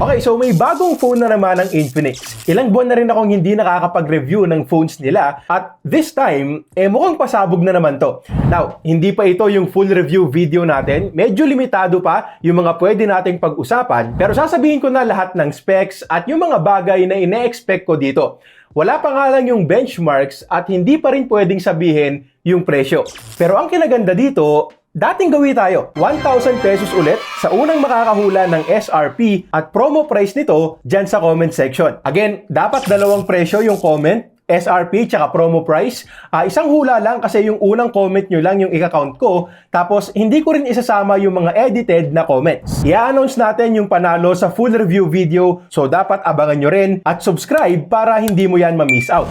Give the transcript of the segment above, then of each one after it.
Okay, so may bagong phone na naman ng Infinix. Ilang buwan na rin akong hindi nakakapag-review ng phones nila at this time, mukhang pasabog na naman to. Now, hindi pa ito yung full review video natin. Medyo limitado pa yung mga pwede nating pag-usapan. Pero sasabihin ko na lahat ng specs at yung mga bagay na ine-expect ko dito. Wala pa nga lang yung benchmarks at hindi pa rin pwedeng sabihin yung presyo. Pero ang kinaganda dito, dating gawi tayo, 1,000 pesos ulit sa unang makakahula ng SRP at promo price nito dyan sa comment section. Again, dapat dalawang presyo yung comment, SRP tsaka promo price. Isang hula lang kasi yung unang comment nyo lang yung i-count ko. Tapos, hindi ko rin isasama yung mga edited na comments. I-announce natin yung panalo sa full review video. So, dapat abangan nyo rin at subscribe para hindi mo yan ma-miss out.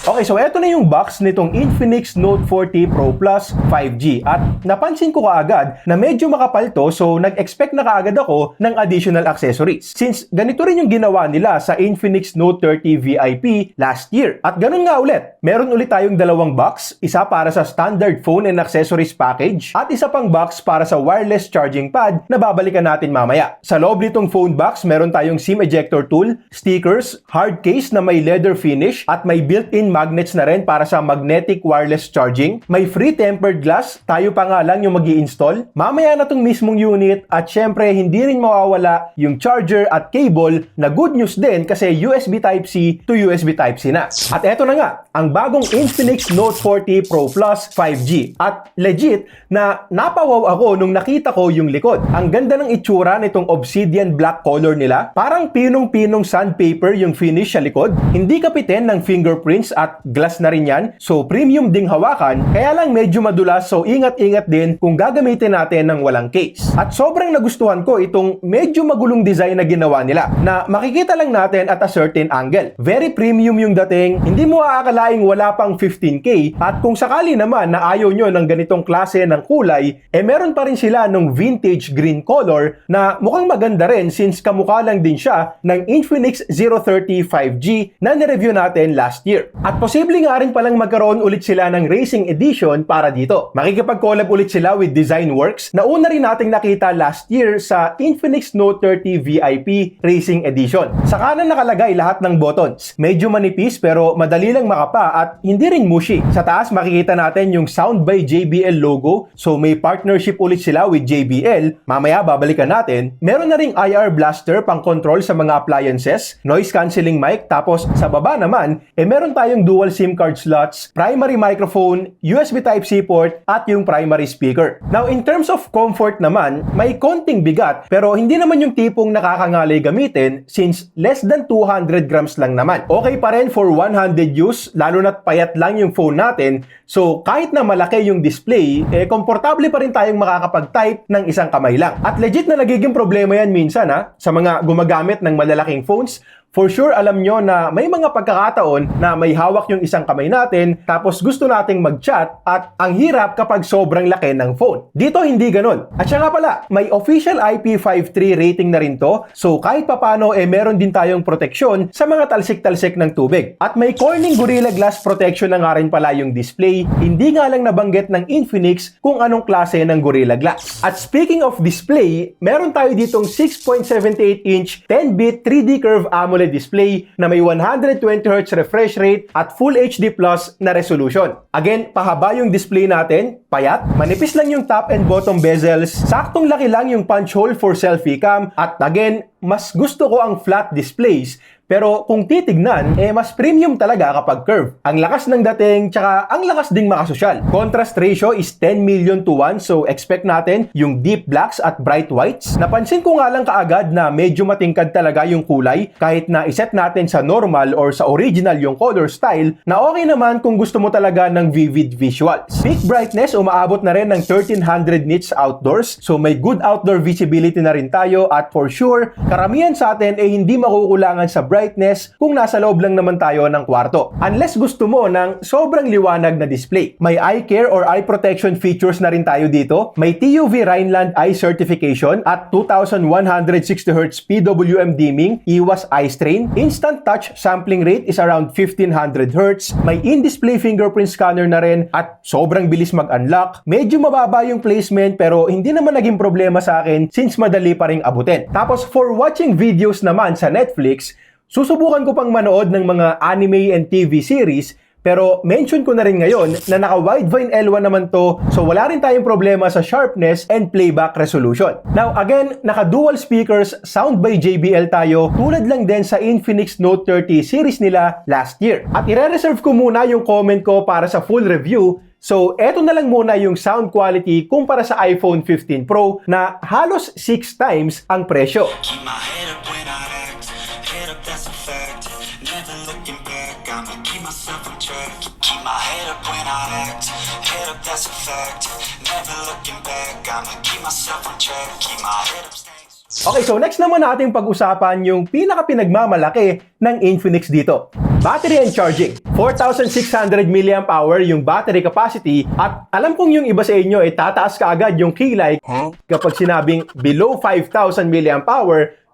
Okay, so eto na yung box nitong Infinix Note 40 Pro Plus 5G at napansin ko kaagad na medyo makapal to, so nag-expect na kaagad ako ng additional accessories. Since ganito rin yung ginawa nila sa Infinix Note 30 VIP last year. At ganun nga ulit, meron ulit tayong dalawang box, isa para sa standard phone and accessories package at isa pang box para sa wireless charging pad na babalikan natin mamaya. Sa loob nitong phone box, meron tayong SIM ejector tool, stickers, hard case na may leather finish at may built-in magnets na rin para sa magnetic wireless charging. May free tempered glass, tayo pa nga lang yung mag-i-install. Mamaya na tong mismong unit at syempre hindi rin mawawala yung charger at cable na good news din kasi USB Type-C to USB Type-C na. At eto na nga, ang bagong Infinix Note 40 Pro Plus 5G. At legit na napawaw ako nung nakita ko yung likod. Ang ganda ng itsura nitong obsidian black color nila. Parang pinong-pinong sandpaper yung finish sa likod. Hindi kapitin ng fingerprints at glass na rin yan. So, premium ding hawakan. Kaya lang medyo madulas. So, ingat-ingat din kung gagamitin natin ng walang case. At sobrang nagustuhan ko itong medyo magulong design na ginawa nila na makikita lang natin at a certain angle. Very premium yung dating. Hindi mo aakalaing wala pang 15K. At kung sakali naman na ayaw nyo ng ganitong klase ng kulay, meron pa rin sila ng vintage green color na mukhang maganda rin since kamukha lang din siya ng Infinix 030 5G na nireview natin last year. At posible nga rin palang magkaroon ulit sila ng racing edition para dito. Makikipag-collab ulit sila with Designworks na una rin nating nakita last year sa Infinix Note 30 VIP Racing Edition. Sa kanan nakalagay lahat ng buttons. Medyo manipis pero madali lang makapa at hindi rin mushy. Sa taas makikita natin yung Sound by JBL logo. So may partnership ulit sila with JBL. Mamaya babalikan natin. Meron na ring IR blaster pang control sa mga appliances, noise cancelling mic, tapos sa baba naman, meron tayong dual SIM card slots, primary microphone, USB Type-C port, at yung primary speaker. Now, in terms of comfort naman, may konting bigat pero hindi naman yung tipong nakakangalay gamitin since less than 200 grams lang naman. Okay pa rin for one-handed use, lalo na't payat lang yung phone natin. So, kahit na malaki yung display, komportable pa rin tayong makakapag-type ng isang kamay lang. At legit na nagiging problema yan minsan sa mga gumagamit ng malalaking phones. For sure, alam nyo na may mga pagkakataon na may hawak yung isang kamay natin tapos gusto nating mag-chat at ang hirap kapag sobrang laki ng phone. Dito hindi ganun. At siya nga pala, may official IP53 rating na rin to. So kahit papano meron din tayong proteksyon sa mga talsik-talsik ng tubig. At may Corning Gorilla Glass protection na nga rin pala yung display. Hindi nga lang nabanggit ng Infinix kung anong klase ng Gorilla Glass. At speaking of display, meron tayo ditong 6.78-inch 10-bit 3D curve AMOLED display na may 120Hz refresh rate at Full HD Plus na resolution. Again, pahaba yung display natin, payat, manipis lang yung top and bottom bezels, saktong laki lang yung punch hole for selfie cam, at again, mas gusto ko ang flat displays. Pero kung titignan, mas premium talaga kapag curve. Ang lakas ng dating, tsaka ang lakas ding makasosyal. Contrast ratio is 10 million to 1, so expect natin yung deep blacks at bright whites. Napansin ko nga lang kaagad na medyo matingkad talaga yung kulay, kahit na iset natin sa normal or sa original yung color style, na okay naman kung gusto mo talaga ng vivid visuals. Peak brightness, umaabot na rin ng 1300 nits outdoors, so may good outdoor visibility na rin tayo, at for sure, Karamihan sa atin ay hindi makukulangan sa brightness kung nasa loob lang naman tayo ng kwarto. Unless gusto mo ng sobrang liwanag na display. May eye care or eye protection features na rin tayo dito. May TUV Rhineland Eye Certification at 2160Hz PWM dimming, iwas eye strain. Instant touch sampling rate is around 1500Hz. May in-display fingerprint scanner na rin at sobrang bilis mag-unlock. Medyo mababa yung placement pero hindi naman naging problema sa akin since madali pa ring abutin. Tapos for watching videos naman sa Netflix, susubukan ko pang manood ng mga anime and TV series pero mention ko na rin ngayon na naka-Widevine L1 naman to so wala rin tayong problema sa sharpness and playback resolution. Now again, naka-dual speakers, sound by JBL tayo tulad lang din sa Infinix Note 30 series nila last year. At ire-reserve ko muna yung comment ko para sa full review. So, eto na lang muna yung sound quality kumpara sa iPhone 15 Pro na halos 6 times ang presyo. Keep my head up when I act, head up that's a fact, never looking back, I'ma keep myself on track. Keep my head up when I act, head up that's a fact, never looking back, I'ma keep myself on track. Keep my head up staying. Okay, so next naman natin pag-usapan yung pinaka-pinagmamalaki ng Infinix dito. Battery and charging. 4,600 mAh yung battery capacity at alam kong yung iba sa inyo ay tataas ka agad yung kilay kapag sinabing below 5,000 mAh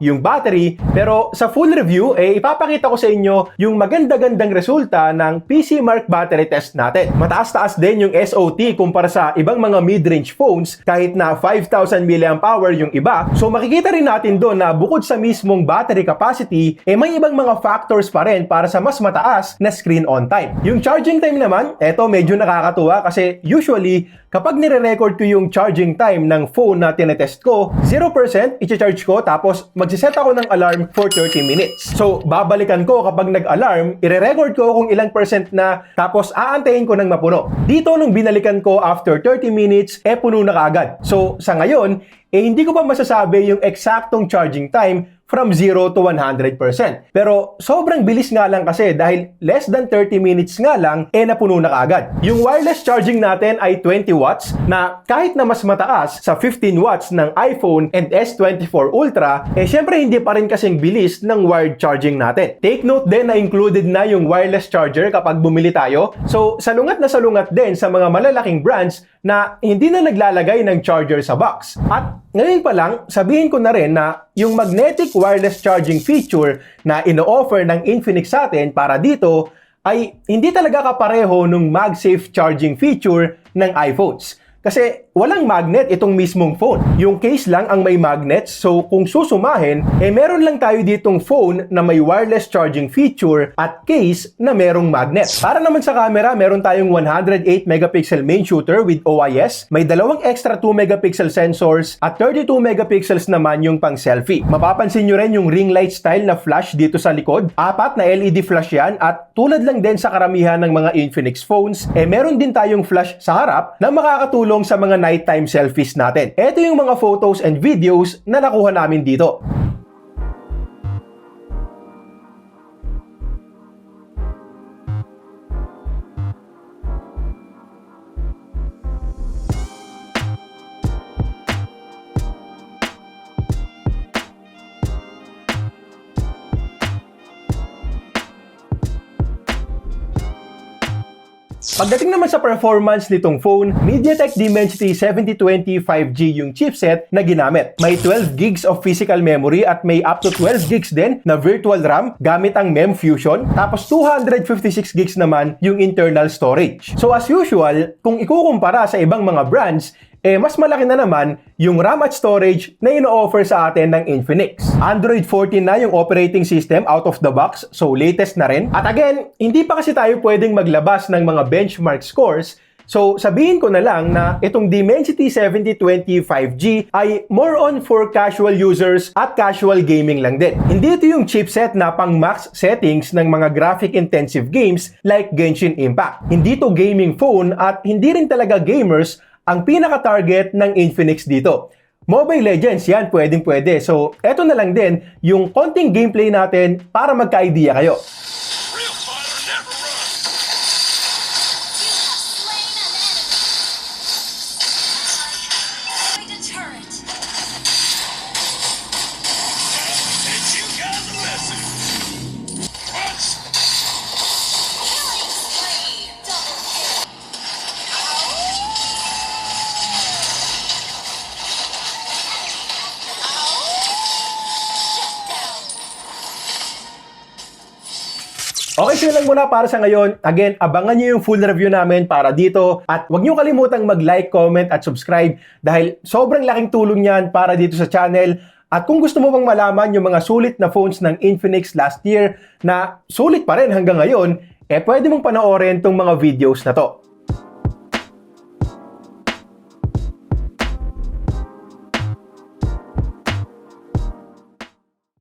yung battery, pero sa full review, ipapakita ko sa inyo yung maganda-gandang resulta ng PC Mark battery test natin. Mataas-taas din yung SOT kumpara sa ibang mga mid-range phones kahit na 5,000 mAh yung iba. So makikita rin natin doon na bukod sa mismong battery capacity, may ibang mga factors pa rin para sa mas mataas na screen on time. Yung charging time naman, eto medyo nakakatuwa kasi usually kapag nire-record ko yung charging time ng phone na tinetest ko, 0% i-charge ko tapos magsiset ako ng alarm for 30 minutes. So, babalikan ko kapag nag-alarm, ire-record ko kung ilang percent na tapos aantayin ko ng mapuno. Dito nung binalikan ko after 30 minutes, puno na kaagad. So, sa ngayon, hindi ko pa masasabi yung eksaktong charging time from 0 to 100%. Pero sobrang bilis nga lang kasi dahil less than 30 minutes nga lang, napuno na kaagad. Yung wireless charging natin ay 20 watts na kahit na mas mataas sa 15 watts ng iPhone and S24 Ultra, syempre hindi pa rin kasing bilis ng wired charging natin. Take note din na included na yung wireless charger kapag bumili tayo. So, salungat na salungat din sa mga malalaking brands na hindi na naglalagay ng charger sa box. At ngayon pa lang, sabihin ko na rin na yung magnetic wireless charging feature na ino-offer ng Infinix sa atin para dito ay hindi talaga kapareho nung MagSafe charging feature ng iPhones. Kasi walang magnet itong mismong phone. Yung case lang ang may magnets, so kung susumahin, meron lang tayo ditong phone na may wireless charging feature at case na merong magnet. Para naman sa camera, meron tayong 108 megapixel main shooter with OIS, may dalawang extra 2 megapixel sensors at 32 megapixels naman yung pang selfie. Mapapansin nyo rin yung ring light style na flash dito sa likod. 4 na LED flash yan at tulad lang din sa karamihan ng mga Infinix phones, meron din tayong flash sa harap na makakatulong sa mga nighttime selfies natin. Ito yung mga photos and videos na nakuha namin dito. Pagdating naman sa performance nitong phone, MediaTek Dimensity 7020 5G yung chipset na ginamit. May 12 gigs of physical memory at may up to 12 gigs din na virtual RAM gamit ang MEMFusion. Tapos 256 gigs naman yung internal storage. So as usual, kung ikukumpara sa ibang mga brands, mas malaki na naman yung RAM at storage na ino-offer sa atin ng Infinix. Android 14 na yung operating system out of the box, so latest na rin. At again, hindi pa kasi tayo pwedeng maglabas ng mga benchmark scores, so sabihin ko na lang na itong Dimensity 7020 5G ay more on for casual users at casual gaming lang din. Hindi ito yung chipset na pang max settings ng mga graphic-intensive games like Genshin Impact. Hindi to gaming phone at hindi rin talaga gamers ang pinaka-target ng Infinix dito. Mobile Legends, yan, pwedeng-pwede. So, eto na lang din yung konting gameplay natin para magka-idea kayo. Okay, so yun lang muna para sa ngayon. Again, abangan nyo yung full review namin para dito. At huwag nyo kalimutang mag-like, comment, at subscribe dahil sobrang laking tulong yan para dito sa channel. At kung gusto mo bang malaman yung mga sulit na phones ng Infinix last year na sulit pa rin hanggang ngayon, pwede mong panoorin tong mga videos na to.